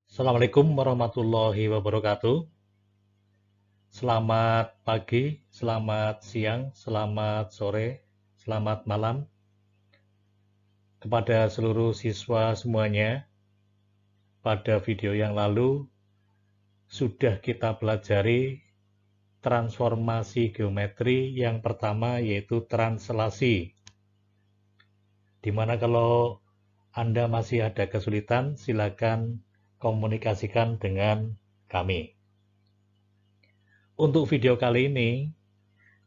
Assalamualaikum warahmatullahi wabarakatuh. Selamat pagi, selamat siang, selamat sore, selamat malam kepada seluruh siswa semuanya. Pada video yang lalu sudah kita pelajari transformasi geometri yang pertama, yaitu translasi. Dimana kalau Anda masih ada kesulitan, silakan komunikasikan dengan kami. Untuk video kali ini,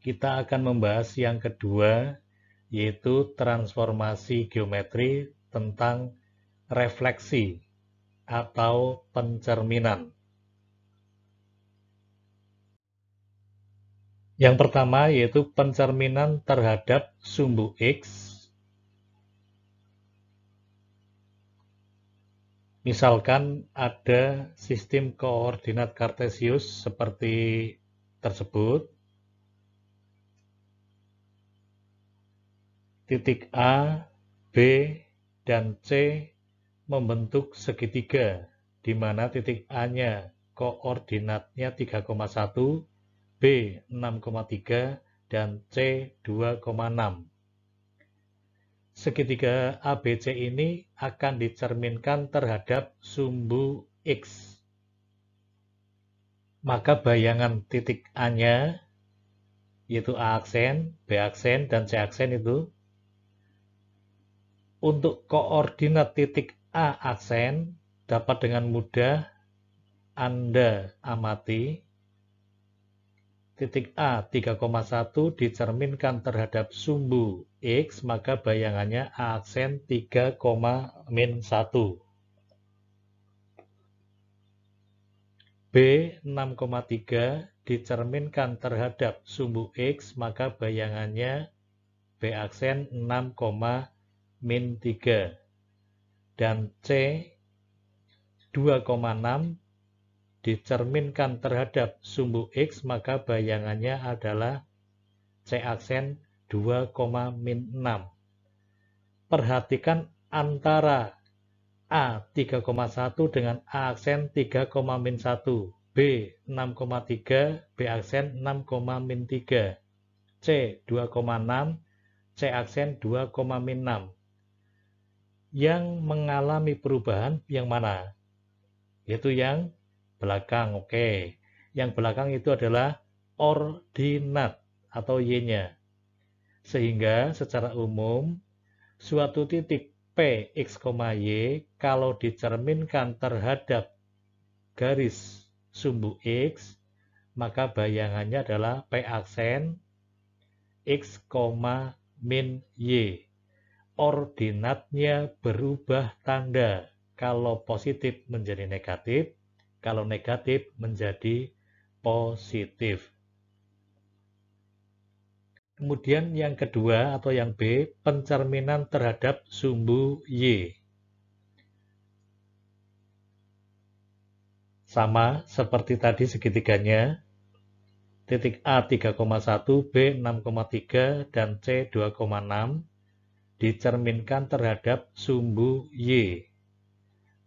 kita akan membahas yang kedua, yaitu transformasi geometri tentang refleksi atau pencerminan. Yang pertama yaitu pencerminan terhadap sumbu X. Misalkan ada sistem koordinat kartesius seperti tersebut. Titik A, B, dan C membentuk segitiga, di mana titik A-nya koordinatnya 3,1, B 6,3, dan C 2,6. Segitiga ABC ini akan dicerminkan terhadap sumbu X. Maka bayangan titik A-nya, yaitu A aksen, B aksen, dan C aksen itu, untuk koordinat titik A aksen dapat dengan mudah Anda amati. Titik A 3,1 dicerminkan terhadap sumbu X, maka bayangannya A aksen 3,-1. B 6,3 dicerminkan terhadap sumbu X, maka bayangannya B aksen 6,-3. Dan C 2,6 dicerminkan terhadap sumbu X, maka bayangannya adalah C aksen 2,-6. Perhatikan antara A 3,1 dengan A aksen 3,-1, B 6,3, B aksen 6,-3, C 2,6, C aksen 2,-6. Yang mengalami perubahan yang mana? Yaitu yang belakang. Oke. Yang belakang itu adalah ordinat atau Y-nya. Sehingga secara umum suatu titik P, X, Y kalau dicerminkan terhadap garis sumbu X, maka bayangannya adalah P aksen X, min Y. Ordinatnya berubah tanda. Kalau positif menjadi negatif, kalau negatif menjadi positif. Kemudian yang kedua atau yang B, pencerminan terhadap sumbu Y. Sama seperti tadi segitiganya, titik A 3,1, B 6,3, dan C 2,6 dicerminkan terhadap sumbu Y.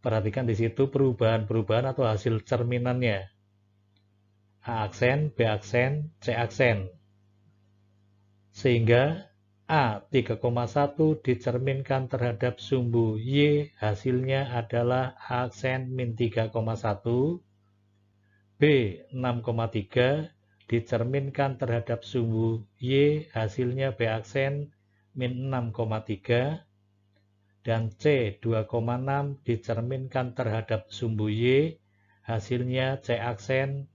Perhatikan di situ perubahan-perubahan atau hasil cerminannya. A aksen, B aksen, C aksen. Sehingga A 3,1 dicerminkan terhadap sumbu Y, hasilnya adalah A aksen min 3,1. B 6,3 dicerminkan terhadap sumbu Y, hasilnya B aksen min 6,3. Dan C 2,6 dicerminkan terhadap sumbu Y, hasilnya C aksen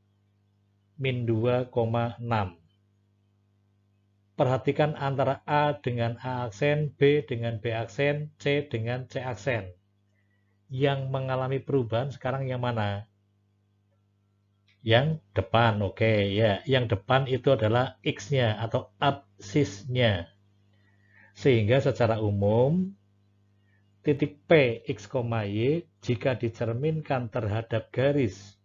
min 2,6. Perhatikan antara A dengan A aksen, B dengan B aksen, C dengan C aksen. Yang mengalami perubahan sekarang yang mana? Yang depan, oke ya. Yang depan itu adalah X-nya atau absisnya. Sehingga secara umum titik P, X, Y jika dicerminkan terhadap garis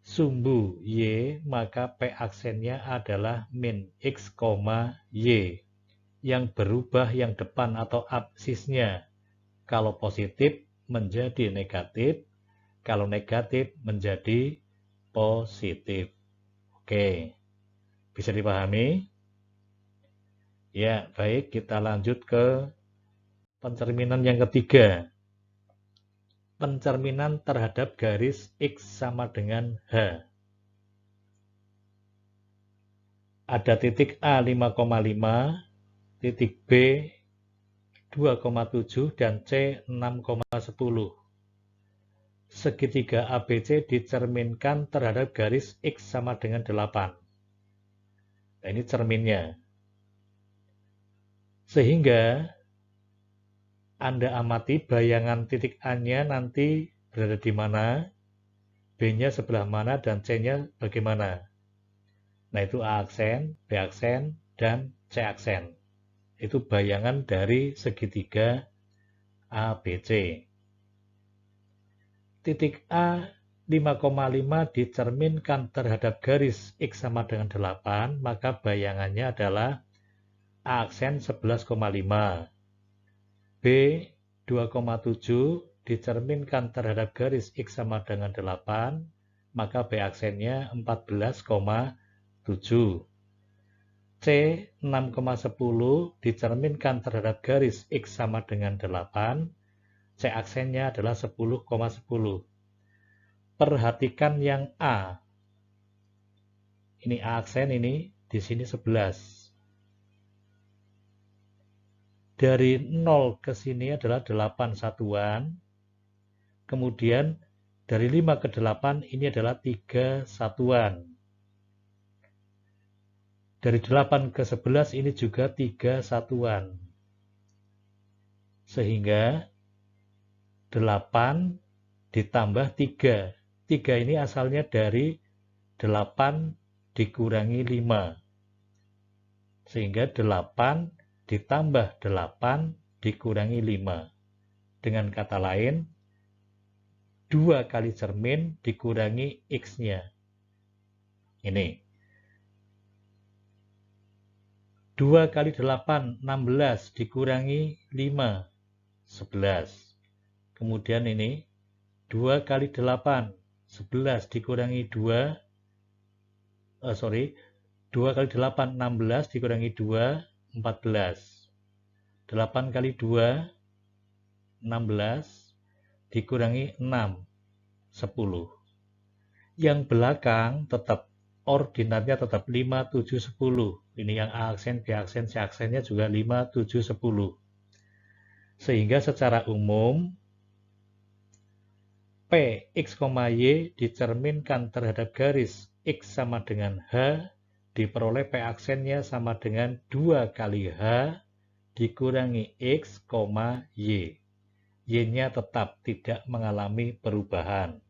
sumbu Y, maka P aksennya adalah min X, Y. Yang berubah yang depan atau absisnya. Kalau positif menjadi negatif, Kalau negatif menjadi positif. Oke, bisa dipahami? Ya, baik, kita lanjut ke pencerminan yang ketiga. Pencerminan terhadap garis X sama dengan H. Ada titik A 5,5, titik B 2,7, dan C 6,10. Segitiga ABC dicerminkan terhadap garis X sama dengan 8. Nah, ini cerminnya. Sehingga Anda amati bayangan titik A-nya nanti berada di mana, B-nya sebelah mana, dan C-nya bagaimana. Nah, itu A aksen, B aksen, dan C aksen. Itu bayangan dari segitiga ABC. Titik A 5,5 dicerminkan terhadap garis X sama dengan 8, maka bayangannya adalah A aksen 11,5. B 2,7 dicerminkan terhadap garis X sama dengan 8, maka B aksennya 14,7. C 6,10 dicerminkan terhadap garis X sama dengan 8, C aksennya adalah 10,10. Perhatikan yang A. Ini A aksen, ini di sini 11. Dari 0 ke sini adalah 8 satuan. Kemudian dari 5 ke 8 ini adalah 3 satuan. Dari 8 ke 11 ini juga 3 satuan. Sehingga 8 ditambah 3. 3 ini asalnya dari 8 dikurangi 5. Sehingga 8 ditambah 8 dikurangi 5. Dengan kata lain, 2 kali cermin dikurangi X-nya. Ini. 2 kali 8, 16 dikurangi 5, 11. Kemudian ini, 2 kali 8, 11 dikurangi 2, 2 kali 8, 16 dikurangi 2, 14. 8 kali 2, 16, dikurangi 6, 10. Yang belakang tetap, ordinatnya tetap 5, 7, 10. Ini yang A aksen, B aksen, C aksennya juga 5, 7, 10. Sehingga secara umum, P, X, Y dicerminkan terhadap garis X sama dengan H, diperoleh P aksennya sama dengan 2 kali H dikurangi X, Y. Y-nya tetap tidak mengalami perubahan.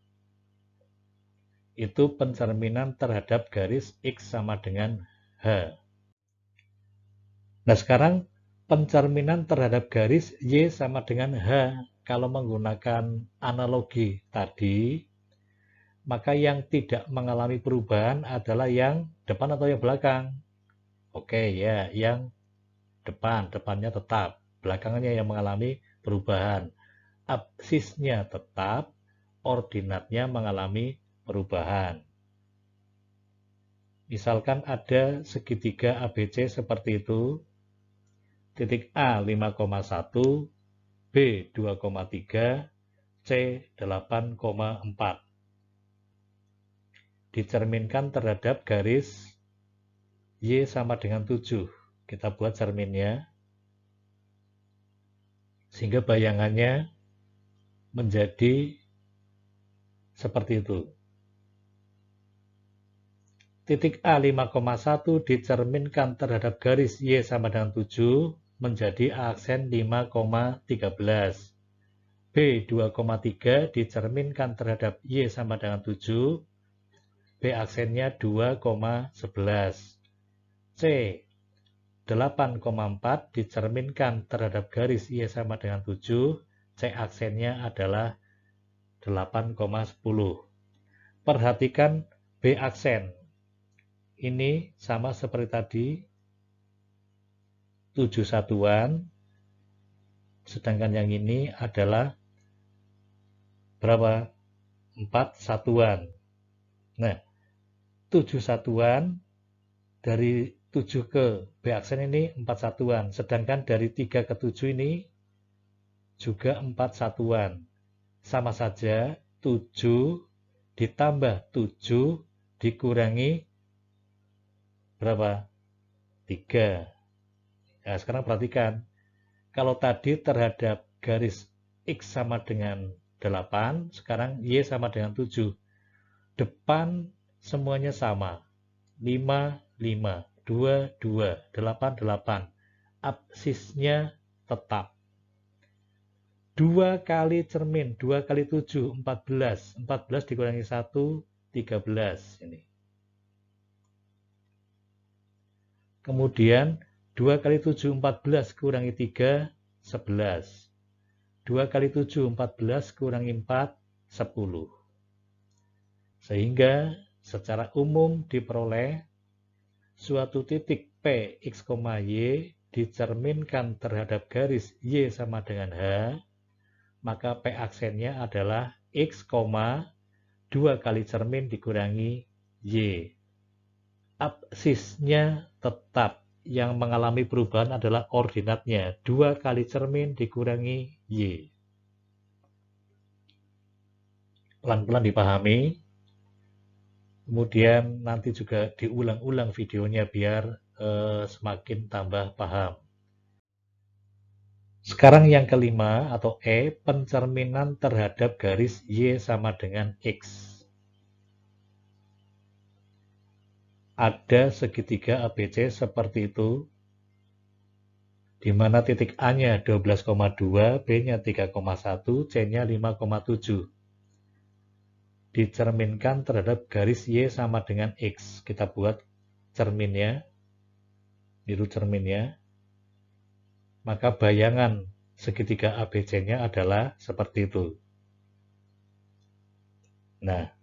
Itu pencerminan terhadap garis X sama dengan H. Nah, sekarang pencerminan terhadap garis Y sama dengan H. Kalau menggunakan analogi tadi, maka yang tidak mengalami perubahan adalah yang depan atau yang belakang. Oke ya, yang depan, depannya tetap. Belakangnya yang mengalami perubahan. Absisnya tetap, ordinatnya mengalami perubahan. Misalkan ada segitiga ABC seperti itu, titik A 5,1, B 2,3, C 8,4. Dicerminkan terhadap garis Y sama dengan 7. Kita buat cerminnya, sehingga bayangannya menjadi seperti itu. Titik A 5,1 dicerminkan terhadap garis Y sama dengan 7 menjadi A aksen 5,13. B 2,3 dicerminkan terhadap Y sama dengan 7. B aksennya 2,11. C 8,4 dicerminkan terhadap garis Y sama dengan 7. C aksennya adalah 8,10. Perhatikan B aksen. Ini sama seperti tadi, 7 satuan, sedangkan yang ini adalah berapa? 4 satuan. Nah, 7 satuan dari 7 ke B aksen ini 4 satuan. Sedangkan dari 3 ke 7 ini juga 4 satuan. Sama saja 7 ditambah 7 dikurangi berapa? 3. Nah, sekarang perhatikan. Kalau tadi terhadap garis X sama dengan 8, sekarang Y sama dengan 7. Depan semuanya sama. 5, 5, 2, 2, 8, 8. Absisnya tetap. 2 kali cermin, 2 kali 7, 14. 14 dikurangi 1, 13. Ini. Kemudian 2 kali 7, 14 kurangi 3, 11. 2 kali 7, 14 kurangi 4, 10. Sehingga secara umum diperoleh suatu titik P, X, Y dicerminkan terhadap garis Y sama dengan H, maka P aksennya adalah X, 2 kali cermin dikurangi Y. Absisnya tetap, yang mengalami perubahan adalah ordinatnya. 2 kali cermin dikurangi Y. Pelan-pelan dipahami. Kemudian nanti juga diulang-ulang videonya biar semakin tambah paham. Sekarang yang kelima atau E, pencerminan terhadap garis Y sama dengan X. Ada segitiga ABC seperti itu, di mana titik A-nya 12,2, B-nya 3,1, C-nya 5,7. Dicerminkan terhadap garis Y sama dengan X. Kita buat cerminnya, biru cerminnya. Maka bayangan segitiga ABC-nya adalah seperti itu. Nah,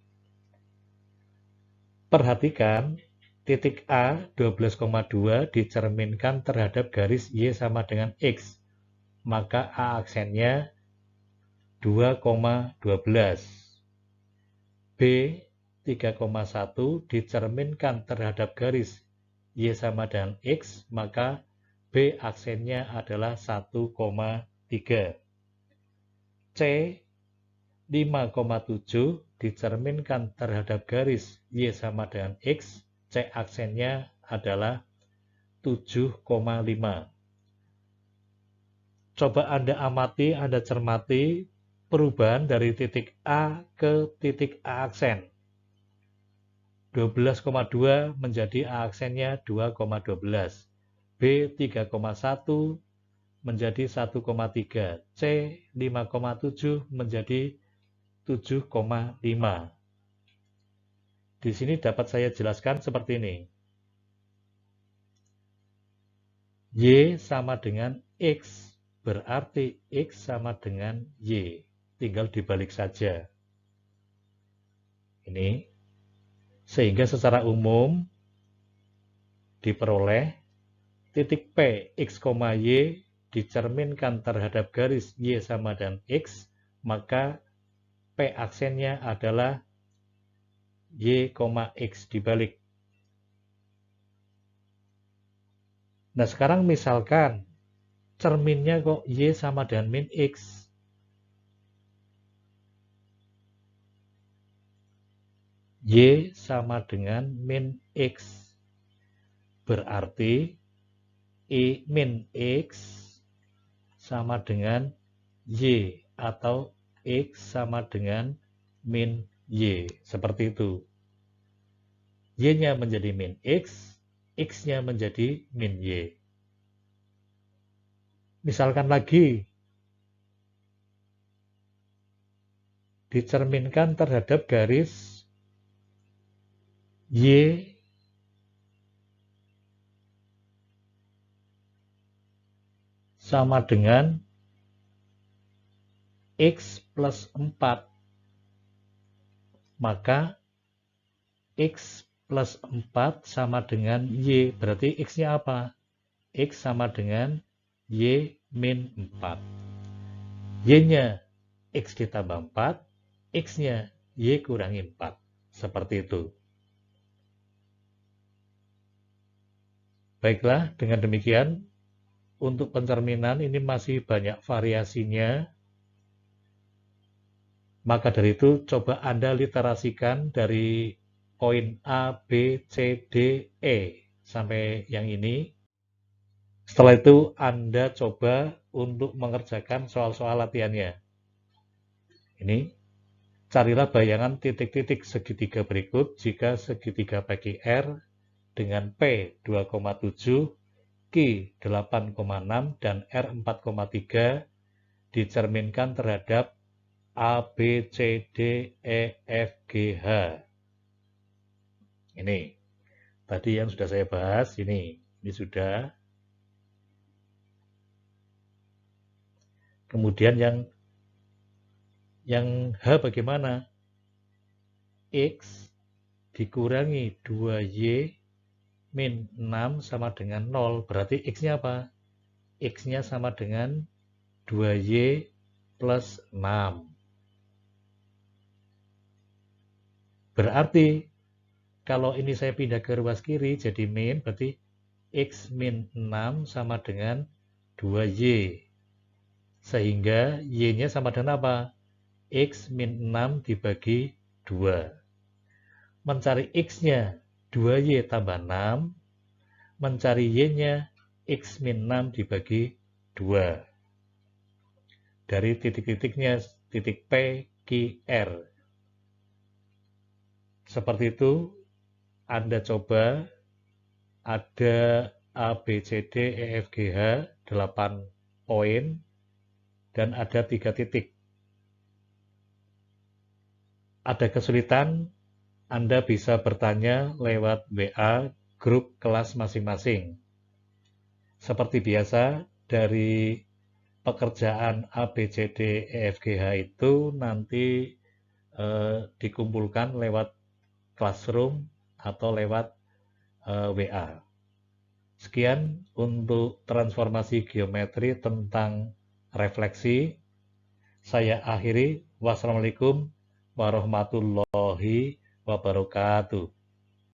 perhatikan titik A 12,2 dicerminkan terhadap garis Y sama dengan X. Maka A aksennya 2,12. B 3,1 dicerminkan terhadap garis Y sama dengan X. Maka B aksennya adalah 1,3. C 5,7 dicerminkan terhadap garis Y sama dengan X, C aksennya adalah 7,5. Coba Anda amati, Anda cermati perubahan dari titik A ke titik A aksen. 12,2 menjadi A aksennya 2,12. B 3,1 menjadi 1,3. C 5,7 menjadi 7,5. Di sini dapat saya jelaskan seperti ini. Y sama dengan X, berarti X sama dengan Y. Tinggal dibalik saja. Ini. Sehingga secara umum diperoleh titik P, X, Y dicerminkan terhadap garis Y sama dengan X, maka P aksennya adalah Y, X dibalik. Nah, sekarang misalkan cerminnya kok Y sama dengan min X. Y sama dengan min X. Berarti I min X sama dengan Y atau X sama dengan min Y. Seperti itu. Y-nya menjadi min X, X-nya menjadi min Y. Misalkan lagi, dicerminkan terhadap garis Y sama dengan X plus 4. Maka X plus 4 sama dengan Y. Berarti X-nya apa? X sama dengan Y min 4. Y-nya X ditambah 4. X-nya Y kurangi 4. Seperti itu. Baiklah, dengan demikian, untuk pencerminan ini masih banyak variasinya. Maka dari itu, coba Anda literasikan dari poin A, B, C, D, E, sampai yang ini. Setelah itu, Anda coba untuk mengerjakan soal-soal latihannya. Ini, carilah bayangan titik-titik segitiga berikut jika segitiga PQR dengan P 2,7, Q 8,6, dan R 4,3 dicerminkan terhadap A, B, C, D, E, F, G, H. Ini, tadi yang sudah saya bahas, ini sudah. Kemudian yang H bagaimana? X dikurangi 2Y min 6 sama dengan 0. Berarti X-nya apa? X-nya sama dengan 2Y plus 6. Berarti, kalau ini saya pindah ke ruas kiri jadi min, berarti X min 6 sama dengan 2Y. Sehingga Y-nya sama dengan apa? X min 6 dibagi 2. Mencari X-nya 2Y tambah 6. Mencari Y-nya X min 6 dibagi 2. Dari titik-titiknya, titik P, Q, R. Seperti itu, Anda coba, ada A, B, C, D, E, F, G, H, 8 poin, dan ada 3 titik. Ada kesulitan, Anda bisa bertanya lewat WA grup kelas masing-masing. Seperti biasa, dari pekerjaan A, B, C, D, E, F, G, H itu nanti dikumpulkan lewat Classroom atau lewat WA. Sekian untuk transformasi geometri tentang refleksi. Saya akhiri. Wassalamualaikum warahmatullahi wabarakatuh.